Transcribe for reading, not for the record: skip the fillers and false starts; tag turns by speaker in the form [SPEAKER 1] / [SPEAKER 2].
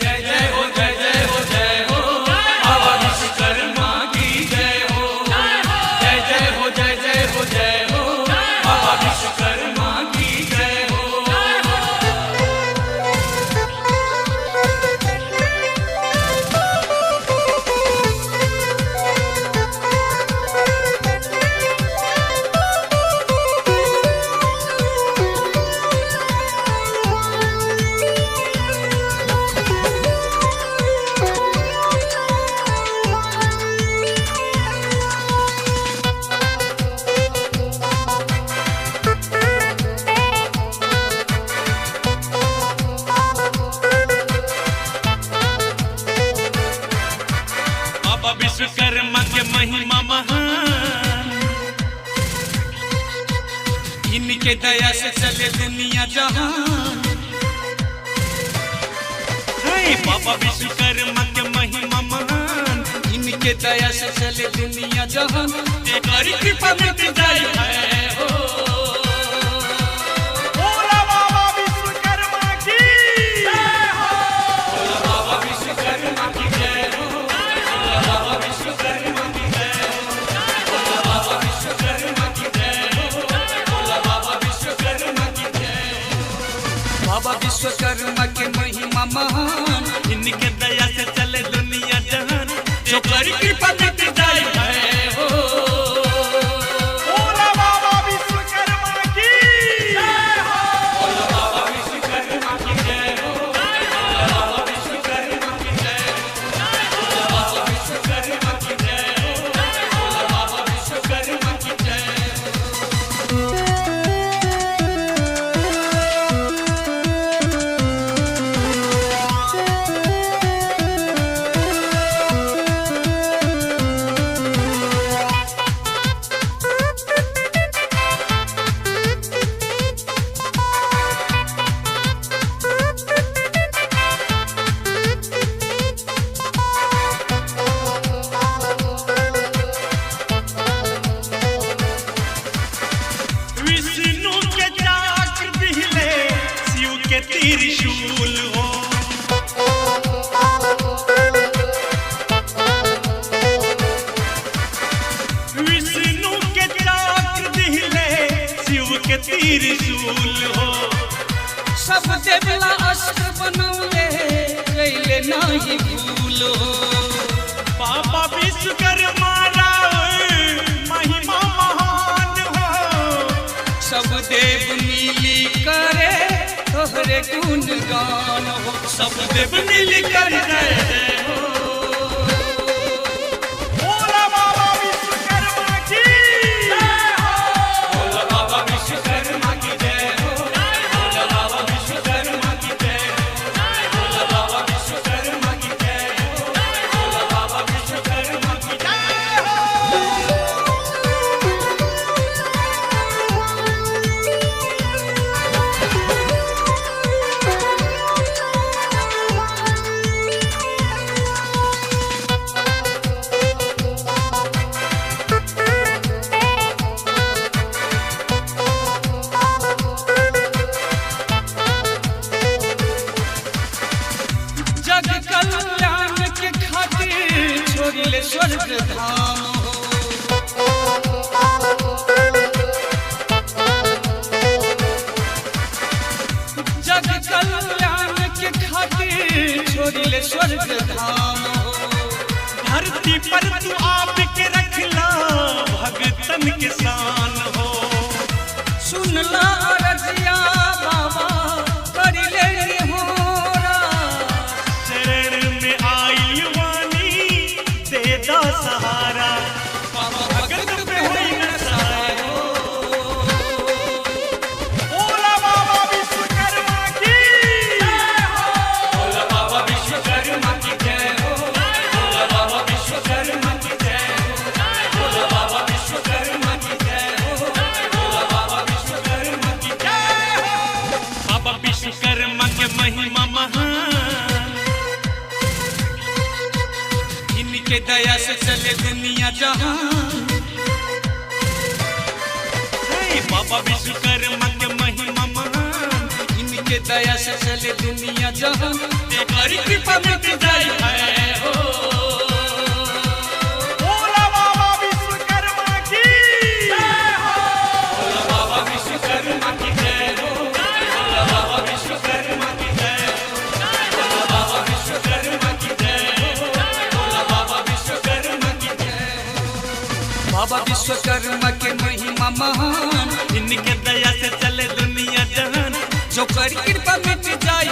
[SPEAKER 1] जय जय हो जय जय हो जय हो बाबा विश्वकर्मा की जय हो। जय जय हो जय जय हो जय हो बाबा विश्वकर्मा की जय हो। बाबा विश्वकर्मा के महिमा महान, इनके दया से चले दुनिया जहान। बाबा विश्वकर्मा के महिमा महान, इनके दया से चले दुनिया जहान। तेरी कृपा मिट जाए है हो। बोला बाबा विश्वकर्मा की जय हो। बोला बाबा विश्वकर्मा की जय हो। बाबा विश्वकर्मा की जय हो। बोला बाबा विश्वकर्मा की जय हो। बोला बाबा विश्वकर्मा की जय हो। बाबा विश्वकर्मा के महिमा महान, इनके दया से चले दुनिया जहान। जो करी कृपा मिट जाए है हो। बोला बाबा विश्वकर्मा की जय हो। बोला बाबा विश्वकर्मा की जय हो। बोला बाबा विश्वकर्मा की जय हो। बोला बाबा विश्वकर्मा की जय हो। बोला बाबा विश्वकर्मा की जय हो। विष्णु के चक्र दिले, शिव के त्रिशूल हो। विष्णु के चक्र दिले, शिव के त्रिशूल हो। सब देवला अस्त्र बनौले, कैले नहीं भूल हो। बाबा विश्वकर्मा महिमा महान हो। सब देव मिली करे तोहरे गुणगान हो। सब देव मिली कर जय हो। बोला बाबा विश्वकर्मा की जय हो। बोला बाबा विश्वकर्मा की जय हो। बोला बाबा विश्वकर्मा की जय हो। बोला बाबा विश्वकर्मा की जय हो। बोला बाबा विश्वकर्मा की जय हो। जग कल्याण के खातिर छोड़ले स्वर्ग धाम हो। जग कल्याण के खातिर छोड़ले स्वर्ग धाम हो। धरती पर तू आप के रखला भगतन के शान हो। सुनला अरजिया बाबा कर ले होरा। शरण में आई वाणी दे दा सहारा। बाबा भगत पे होई न सहाय हो। बोला बाबा विश्वकर्मा की जय हो। बोला बाबा विश्वकर्मा की जय हो। बोला बाबा विश्वकर्मा की जय हो। बोला बाबा विश्वकर्मा की जय हो। बोला बाबा विश्वकर्मा की जय हो। बाबा विश्वकर्मा के महिमा महान, इनके दया से चले दुनिया जहान। बाबा विश्वकर्मा के महिमा महान, इनके दया से चले दुनिया जहान तेरी कृपा मिट जाई है हो। भोला बाबा विश्वकर्मा की जय हो। भोला बाबा विश्वकर्मा की जय हो। भोला बाबा विश्वकर्मा की जय हो। भोला बाबा विश्वकर्मा की जय हो। भोला बाबा विश्वकर्मा की जय हो। बाबा विश्वकर्मा के महिमा महान, इनके दया से चले दुनिया जहान, जो कर कृपा मिट जाए